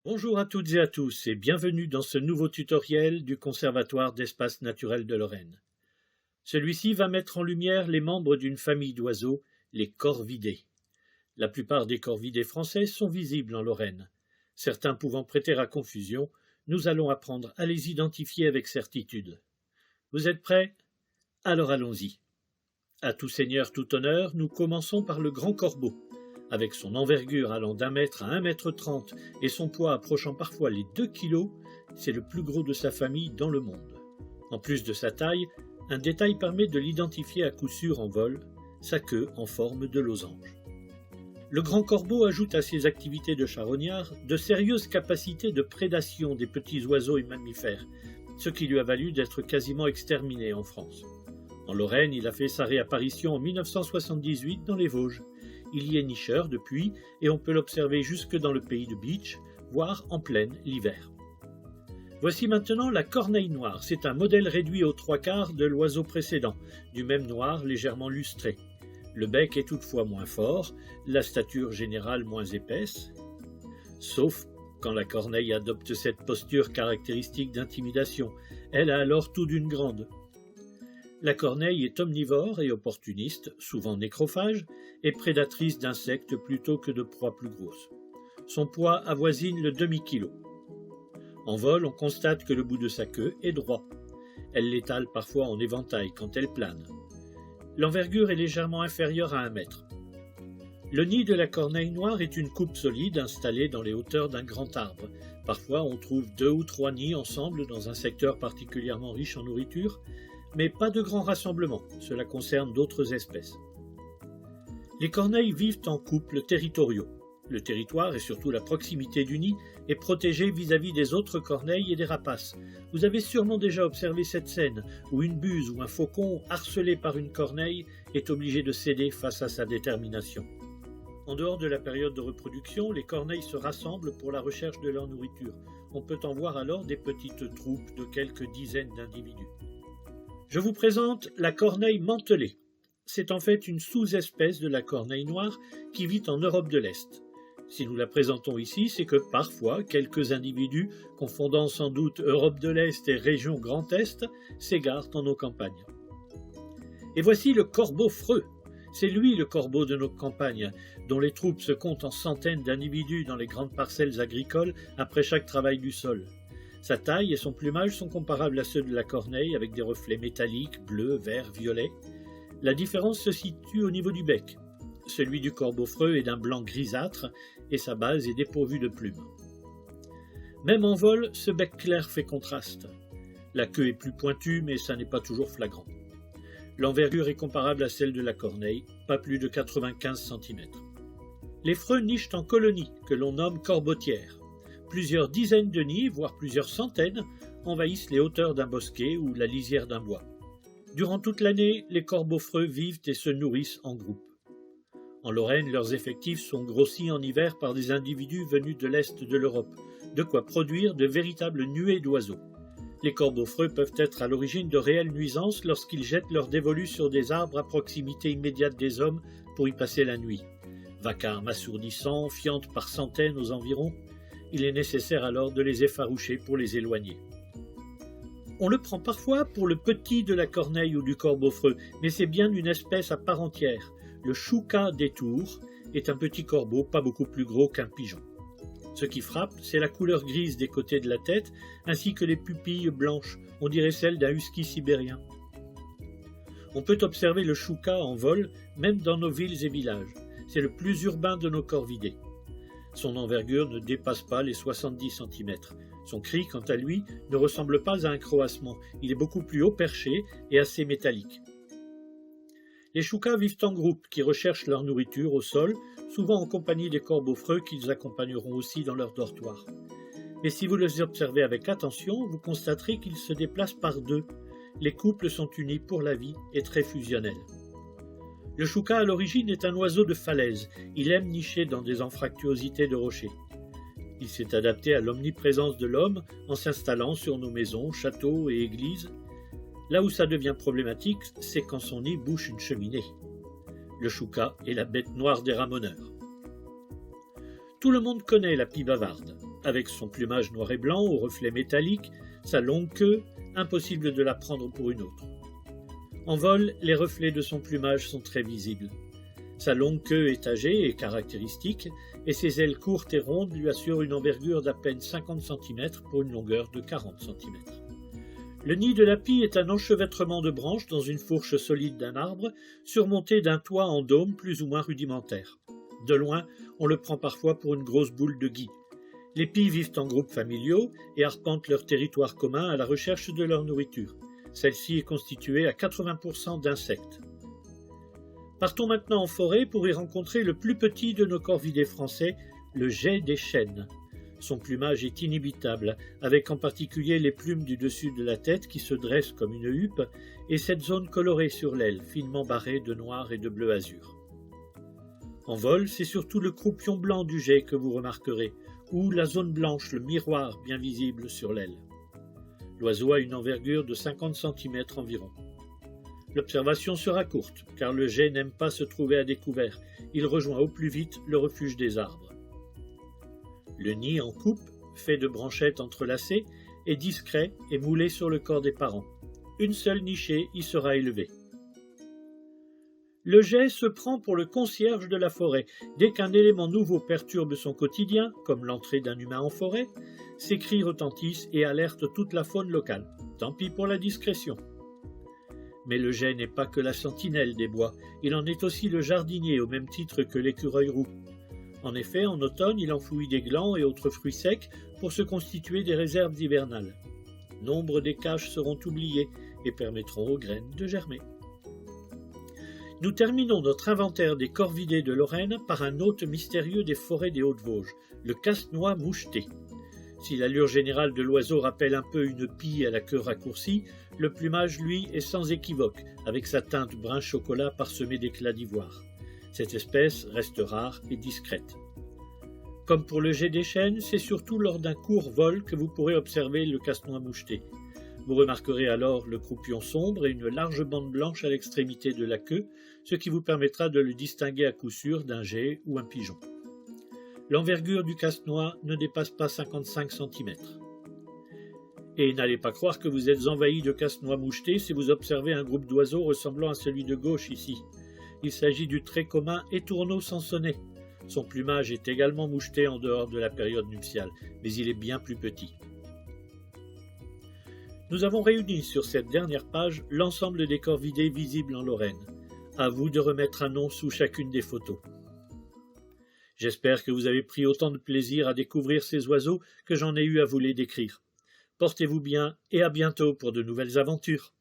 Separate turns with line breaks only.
Bonjour à toutes et à tous et bienvenue dans ce nouveau tutoriel du Conservatoire d'espaces naturels de Lorraine. Celui-ci va mettre en lumière les membres d'une famille d'oiseaux, les corvidés. La plupart des corvidés français sont visibles en Lorraine. Certains pouvant prêter à confusion, nous allons apprendre à les identifier avec certitude. Vous êtes prêts? Alors allons-y. À tout seigneur, tout honneur, nous commençons par le grand corbeau. Avec son envergure allant d'1 mètre à 1,30 m et son poids approchant parfois les 2 kg, c'est le plus gros de sa famille dans le monde. En plus de sa taille, un détail permet de l'identifier à coup sûr en vol, sa queue en forme de losange. Le grand corbeau ajoute à ses activités de charognard de sérieuses capacités de prédation des petits oiseaux et mammifères, ce qui lui a valu d'être quasiment exterminé en France. En Lorraine, il a fait sa réapparition en 1978 dans les Vosges. Il y est nicheur depuis et on peut l'observer jusque dans le pays de Bitche, voire en pleine l'hiver. Voici maintenant la corneille noire. C'est un modèle réduit aux 3/4 de l'oiseau précédent, du même noir légèrement lustré. Le bec est toutefois moins fort, la stature générale moins épaisse, sauf quand la corneille adopte cette posture caractéristique d'intimidation. Elle a alors tout d'une grande. La corneille est omnivore et opportuniste, souvent nécrophage, et prédatrice d'insectes plutôt que de proies plus grosses. Son poids avoisine le demi-kilo. En vol, on constate que le bout de sa queue est droit. Elle l'étale parfois en éventail quand elle plane. L'envergure est légèrement inférieure à 1 mètre. Le nid de la corneille noire est une coupe solide installée dans les hauteurs d'un grand arbre. Parfois, on trouve 2 ou 3 nids ensemble dans un secteur particulièrement riche en nourriture, mais pas de grands rassemblements, cela concerne d'autres espèces. Les corneilles vivent en couples territoriaux. Le territoire et surtout la proximité du nid est protégé vis-à-vis des autres corneilles et des rapaces. Vous avez sûrement déjà observé cette scène où une buse ou un faucon harcelé par une corneille est obligé de céder face à sa détermination. En dehors de la période de reproduction, les corneilles se rassemblent pour la recherche de leur nourriture. On peut en voir alors des petites troupes de quelques dizaines d'individus. Je vous présente la corneille mantelée. C'est en fait une sous-espèce de la corneille noire qui vit en Europe de l'Est. Si nous la présentons ici, c'est que parfois, quelques individus, confondant sans doute Europe de l'Est et région Grand Est, s'égarent dans nos campagnes. Et voici le corbeau freux. C'est lui le corbeau de nos campagnes, dont les troupes se comptent en centaines d'individus dans les grandes parcelles agricoles après chaque travail du sol. Sa taille et son plumage sont comparables à ceux de la corneille avec des reflets métalliques, bleus, verts, violets. La différence se situe au niveau du bec. Celui du corbeau freux est d'un blanc grisâtre et sa base est dépourvue de plumes. Même en vol, ce bec clair fait contraste. La queue est plus pointue mais ça n'est pas toujours flagrant. L'envergure est comparable à celle de la corneille, pas plus de 95 cm. Les freux nichent en colonies que l'on nomme corbotières. Plusieurs dizaines de nids, voire plusieurs centaines, envahissent les hauteurs d'un bosquet ou la lisière d'un bois. Durant toute l'année, les corbeaux freux vivent et se nourrissent en groupe. En Lorraine, leurs effectifs sont grossis en hiver par des individus venus de l'Est de l'Europe, de quoi produire de véritables nuées d'oiseaux. Les corbeaux freux peuvent être à l'origine de réelles nuisances lorsqu'ils jettent leurs dévolus sur des arbres à proximité immédiate des hommes pour y passer la nuit. Vacarme assourdissant, fientes par centaines aux environs, il est nécessaire alors de les effaroucher pour les éloigner. On le prend parfois pour le petit de la corneille ou du corbeau freux, mais c'est bien une espèce à part entière. Le chouca des tours est un petit corbeau pas beaucoup plus gros qu'un pigeon. Ce qui frappe, c'est la couleur grise des côtés de la tête, ainsi que les pupilles blanches, on dirait celles d'un husky sibérien. On peut observer le chouca en vol, même dans nos villes et villages. C'est le plus urbain de nos corvidés. Son envergure ne dépasse pas les 70 cm. Son cri, quant à lui, ne ressemble pas à un croassement. Il est beaucoup plus haut perché et assez métallique. Les choucas vivent en groupe, qui recherchent leur nourriture au sol, souvent en compagnie des corbeaux freux qu'ils accompagneront aussi dans leur dortoir. Mais si vous les observez avec attention, vous constaterez qu'ils se déplacent par deux. Les couples sont unis pour la vie et très fusionnels. Le chouca à l'origine est un oiseau de falaise. Il aime nicher dans des anfractuosités de rochers. Il s'est adapté à l'omniprésence de l'homme en s'installant sur nos maisons, châteaux et églises. Là où ça devient problématique, c'est quand son nid bouche une cheminée. Le chouca est la bête noire des ramoneurs. Tout le monde connaît la pie bavarde. Avec son plumage noir et blanc aux reflets métalliques, sa longue queue, impossible de la prendre pour une autre. En vol, les reflets de son plumage sont très visibles. Sa longue queue étagée est caractéristique et ses ailes courtes et rondes lui assurent une envergure d'à peine 50 cm pour une longueur de 40 cm. Le nid de la pie est un enchevêtrement de branches dans une fourche solide d'un arbre, surmonté d'un toit en dôme plus ou moins rudimentaire. De loin, on le prend parfois pour une grosse boule de gui. Les pies vivent en groupes familiaux et arpentent leur territoire commun à la recherche de leur nourriture. Celle-ci est constituée à 80% d'insectes. Partons maintenant en forêt pour y rencontrer le plus petit de nos corvidés français, le geais des chênes. Son plumage est inimitable, avec en particulier les plumes du dessus de la tête qui se dressent comme une huppe et cette zone colorée sur l'aile, finement barrée de noir et de bleu azur. En vol, c'est surtout le croupion blanc du geais que vous remarquerez, ou la zone blanche, le miroir bien visible sur l'aile. L'oiseau a une envergure de 50 cm environ. L'observation sera courte, car le geais n'aime pas se trouver à découvert. Il rejoint au plus vite le refuge des arbres. Le nid en coupe, fait de branchettes entrelacées, est discret et moulé sur le corps des parents. Une seule nichée y sera élevée. Le geais se prend pour le concierge de la forêt. Dès qu'un élément nouveau perturbe son quotidien, comme l'entrée d'un humain en forêt, ses cris retentissent et alertent toute la faune locale. Tant pis pour la discrétion. Mais le geais n'est pas que la sentinelle des bois, il en est aussi le jardinier au même titre que l'écureuil roux. En effet, en automne, il enfouit des glands et autres fruits secs pour se constituer des réserves hivernales. Nombre des caches seront oubliées et permettront aux graines de germer. Nous terminons notre inventaire des corvidés de Lorraine par un hôte mystérieux des forêts des Hautes-Vosges, le casse-noix moucheté. Si l'allure générale de l'oiseau rappelle un peu une pie à la queue raccourcie, le plumage, lui, est sans équivoque, avec sa teinte brun chocolat parsemée d'éclats d'ivoire. Cette espèce reste rare et discrète. Comme pour le geais des chênes, c'est surtout lors d'un court vol que vous pourrez observer le casse-noix moucheté. Vous remarquerez alors le croupion sombre et une large bande blanche à l'extrémité de la queue, ce qui vous permettra de le distinguer à coup sûr d'un geais ou un pigeon. L'envergure du casse-noix ne dépasse pas 55 cm. Et n'allez pas croire que vous êtes envahi de casse-noix moucheté si vous observez un groupe d'oiseaux ressemblant à celui de gauche ici. Il s'agit du très commun étourneau sansonnet. Son plumage est également moucheté en dehors de la période nuptiale, mais il est bien plus petit. Nous avons réuni sur cette dernière page l'ensemble des corvidés visibles en Lorraine. À vous de remettre un nom sous chacune des photos. J'espère que vous avez pris autant de plaisir à découvrir ces oiseaux que j'en ai eu à vous les décrire. Portez-vous bien et à bientôt pour de nouvelles aventures.